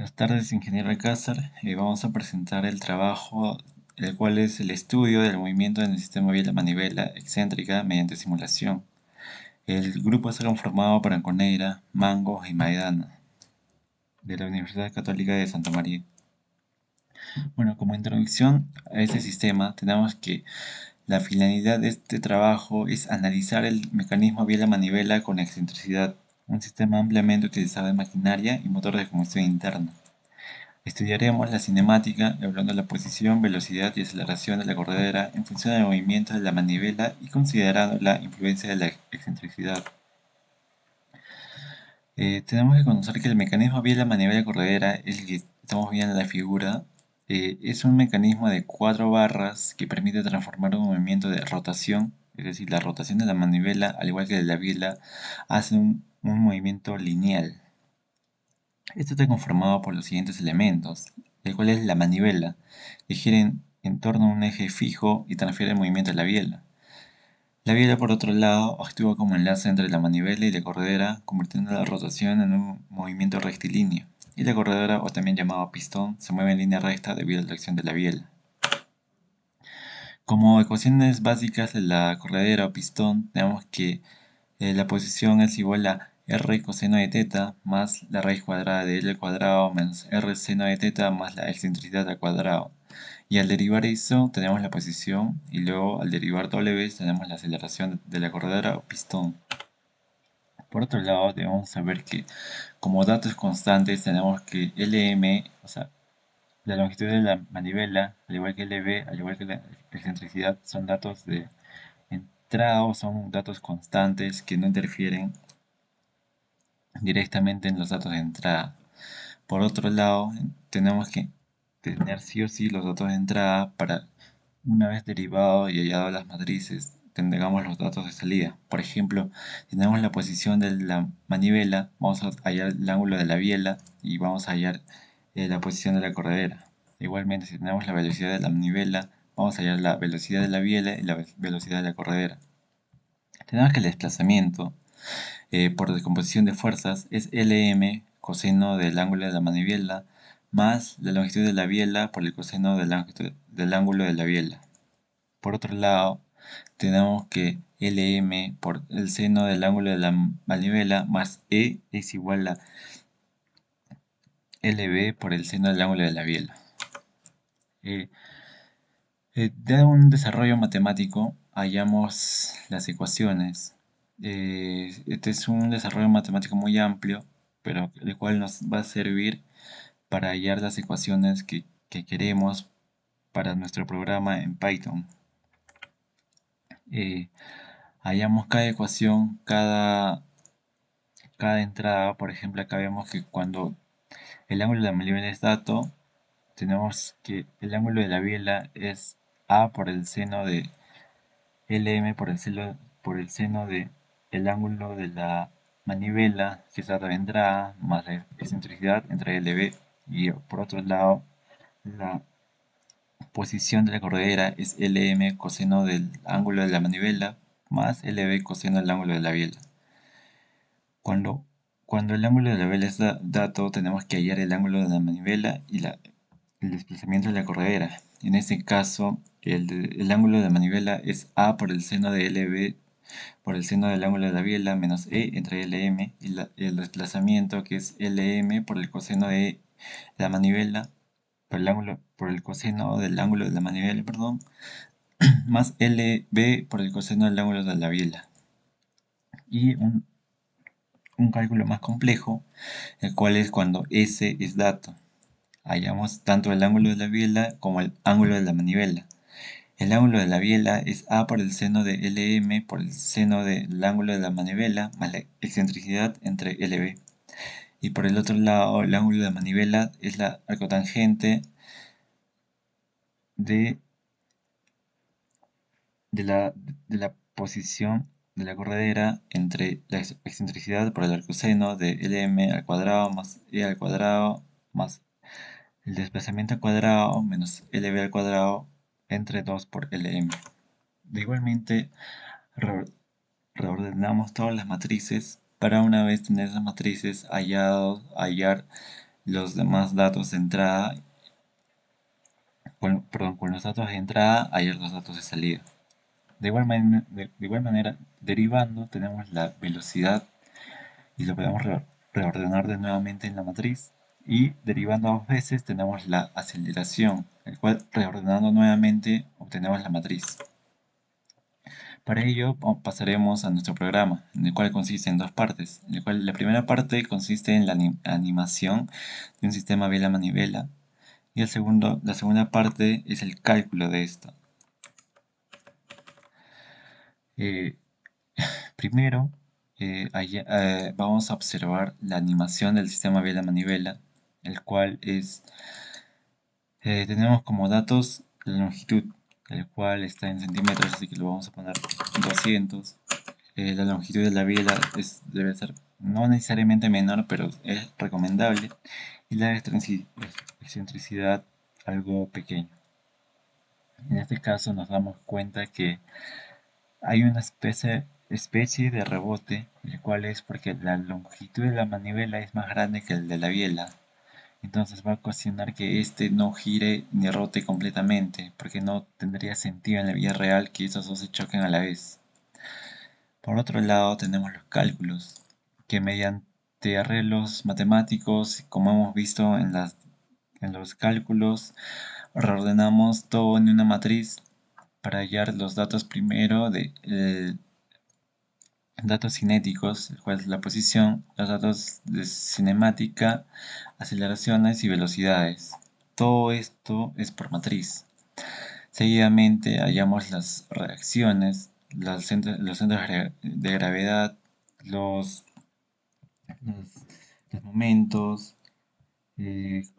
Buenas tardes, ingeniero Alcázar. Vamos a presentar el trabajo, el cual es el estudio del movimiento en el sistema vial de manivela excéntrica mediante simulación. El grupo está conformado por Anconeira, Mango y Maidana, de la Universidad Católica de Santa María. Bueno, como introducción a este sistema, tenemos que la finalidad de este trabajo es analizar el mecanismo vial de manivela con excentricidad, un sistema ampliamente utilizado en maquinaria y motor de combustión interna. Estudiaremos la cinemática, evaluando la posición, velocidad y aceleración de la corredera en función del movimiento de la manivela y considerando la influencia de la excentricidad. Tenemos que conocer que el mecanismo vial de la manivela corredera, el que estamos viendo en la figura, es un mecanismo de 4 barras que permite transformar un movimiento de rotación, es decir, la rotación de la manivela, al igual que de la biela, hace un movimiento lineal. Esto está conformado por los siguientes elementos, el cual es la manivela, que gira en torno a un eje fijo y transfiere el movimiento a la biela. La biela, por otro lado, actúa como enlace entre la manivela y la corredera, convirtiendo la rotación en un movimiento rectilíneo. Y la corredera, o también llamado pistón, se mueve en línea recta debido a la acción de la biela. Como ecuaciones básicas de la corredera o pistón, tenemos que la posición es igual a r coseno de teta más la raíz cuadrada de L al cuadrado menos r seno de teta más la excentricidad al cuadrado. Y al derivar eso tenemos la posición y luego al derivar W tenemos la aceleración de la corredera o pistón. Por otro lado, debemos saber que como datos constantes tenemos que Lm, o sea, la longitud de la manivela, al igual que Lv, al igual que la excentricidad, son datos de entrada o son datos constantes que no interfieren directamente en los datos de entrada. Por otro lado, tenemos que tener sí o sí los datos de entrada para, una vez derivado y hallado las matrices, tengamos los datos de salida. Por ejemplo, si tenemos la posición de la manivela, vamos a hallar el ángulo de la biela y vamos a hallar la posición de la corredera. Igualmente, si tenemos la velocidad de la manivela, vamos a hallar la velocidad de la biela y la velocidad de la corredera. Tenemos que el desplazamiento por descomposición de fuerzas es Lm coseno del ángulo de la manivela más la longitud de la biela por el coseno del ángulo de la biela. Por otro lado, tenemos que Lm por el seno del ángulo de la manivela más E es igual a Lb por el seno del ángulo de la biela. De un desarrollo matemático hallamos las ecuaciones. Este es un desarrollo matemático muy amplio, pero el cual nos va a servir para hallar las ecuaciones que queremos para nuestro programa en Python. Eh, Hallamos cada ecuación, cada entrada. Por ejemplo, acá vemos que cuando el ángulo de la manivela es dato, tenemos que el ángulo de la biela es A por el seno de Lm por el seno de el ángulo de la manivela, que es la de entrada, más la excentricidad entre Lb. Y por otro lado, la posición de la corredera es Lm coseno del ángulo de la manivela más Lb coseno del ángulo de la biela. Cuando, cuando el ángulo de la biela es dato, tenemos que hallar el ángulo de la manivela y el desplazamiento de la corredera. En este caso, el ángulo de la manivela es A por el seno de Lb por el seno del ángulo de la biela menos E entre Lm y el desplazamiento que es Lm por el coseno de la manivela por el coseno del ángulo de la manivela, perdón, más Lb por el coseno del ángulo de la biela. Y un cálculo más complejo, el cual es cuando S es dato. Hallamos tanto el ángulo de la biela como el ángulo de la manivela. El ángulo de la biela es A por el seno de Lm por el seno del ángulo de la manivela más la excentricidad entre Lb. Y por el otro lado, el ángulo de la manivela es la arcotangente de, de, la, de la posición de la corredera entre la excentricidad por el arcoseno de Lm al cuadrado más E al cuadrado más el desplazamiento al cuadrado menos Lb al cuadrado entre 2 por Lm. Igualmente, reordenamos todas las matrices para una vez tener esas matrices hallar los demás datos de entrada, perdón, con los datos de entrada hay los datos de salida. De igual manera, derivando tenemos la velocidad y lo podemos reordenar de nuevamente en la matriz. Y derivando dos veces tenemos la aceleración, el cual reordenando nuevamente obtenemos la matriz. Para ello pasaremos a nuestro programa, en el cual consiste en dos partes, en el cual la primera parte consiste en la animación de un sistema biela-manivela y la segunda parte es el cálculo de esto. Eh, Primero, vamos a observar la animación del sistema biela-manivela, el cual tenemos como datos la longitud, el cual está en centímetros, así que lo vamos a poner 200. La longitud de la biela debe ser no necesariamente menor, pero es recomendable, y la excentricidad algo pequeña. En este caso nos damos cuenta que hay una especie de rebote, el cual es porque la longitud de la manivela es más grande que el de la biela. Entonces va a ocasionar que este no gire ni rote completamente, porque no tendría sentido en la vida real que esos dos se choquen a la vez. Por otro lado, tenemos los cálculos, que mediante arreglos matemáticos, como hemos visto en los cálculos, reordenamos todo en una matriz para hallar los datos primero de datos cinéticos, el cual es la posición, los datos de cinemática, aceleraciones y velocidades. Todo esto es por matriz. Seguidamente hallamos las reacciones, los centros de gravedad, los, los- los momentos,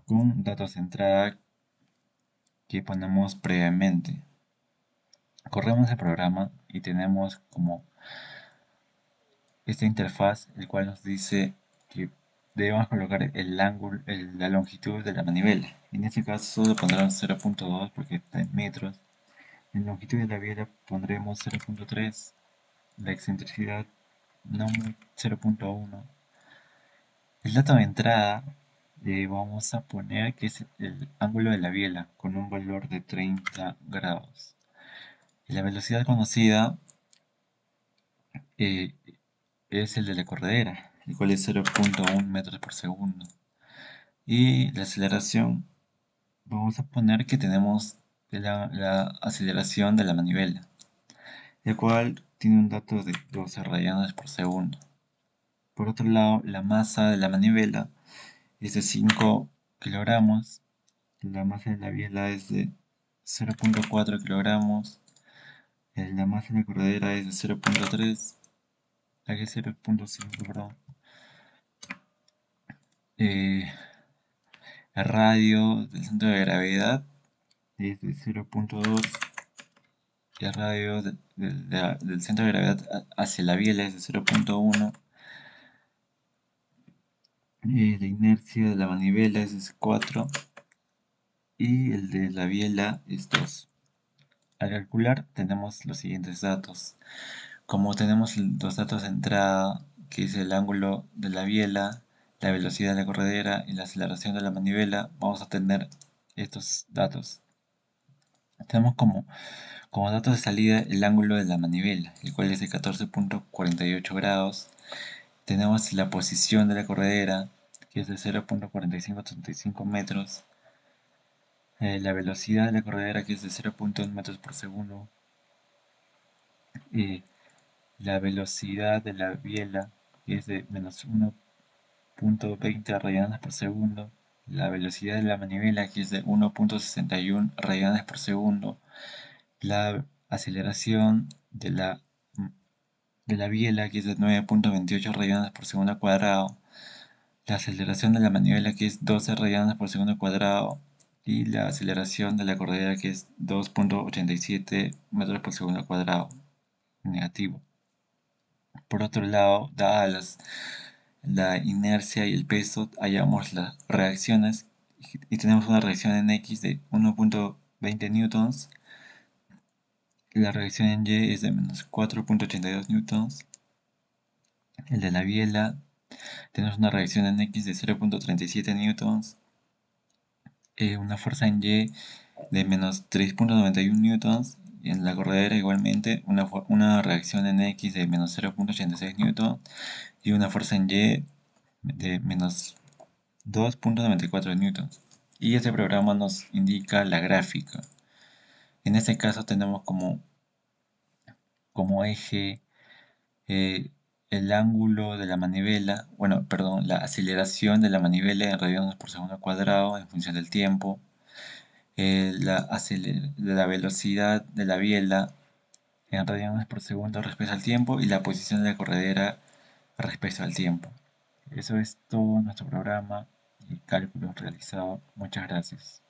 con datos de entrada que ponemos previamente. Corremos el programa y tenemos como esta interfaz, el cual nos dice que debemos colocar el ángulo, la longitud de la manivela. En este caso solo pondremos 0.2 porque está en metros. En longitud de la biela pondremos 0.3, la excentricidad no 0.1. El dato de entrada vamos a poner que es el ángulo de la biela con un valor de 30 grados. Y la velocidad conocida eh, es el de la corredera, el cual es 0.1 metros por segundo. Y la aceleración, vamos a poner que tenemos la aceleración de la manivela, el cual tiene un dato de 12 rayadas por segundo. Por otro lado, la masa de la manivela es de 5 kilogramos, la masa de la biela es de 0.4 kilogramos, la masa de la corredera es de 0.3, la que es 0.5, perdón. Eh, el radio del centro de gravedad es de 0.2 y el radio del centro de gravedad hacia la biela es de 0.1. La inercia de la manivela es 4 y el de la biela es 2. Al calcular tenemos los siguientes datos. Como tenemos los datos de entrada, que es el ángulo de la biela, la velocidad de la corredera y la aceleración de la manivela, vamos a tener estos datos. Tenemos como datos de salida el ángulo de la manivela, el cual es de 14.48 grados. Tenemos la posición de la corredera, que es de 0.4585 metros. La velocidad de la corredera, que es de 0.1 metros por segundo. Y la velocidad de la biela, que es de menos 1.20 rayadas por segundo. La velocidad de la manivela, que es de 1.61 rayadas por segundo. La aceleración de la biela, que es de 9.28 rayadas por segundo al cuadrado. La aceleración de la manivela, que es 12 rayadas por segundo al cuadrado. Y la aceleración de la corredera, que es 2.87 metros por segundo al cuadrado, negativo. Por otro lado, dadas la inercia y el peso, hallamos las reacciones y tenemos una reacción en X de 1.20 newtons. La reacción en Y es de menos 4.82 newtons. El de la biela Tenemos una reacción en X de 0.37 newtons, una fuerza en Y de menos 3.91 newtons, y en la corredera igualmente una reacción en X de menos 0.86 newtons y una fuerza en Y de menos 2.94 newtons. Y este programa nos indica la gráfica. En este caso tenemos como eje eh, el ángulo de la manivela, bueno, perdón, la aceleración de la manivela en radianes por segundo cuadrado en función del tiempo, la velocidad de la biela en radianes por segundo respecto al tiempo y la posición de la corredera respecto al tiempo. Eso es todo nuestro programa y cálculos realizados. Muchas gracias.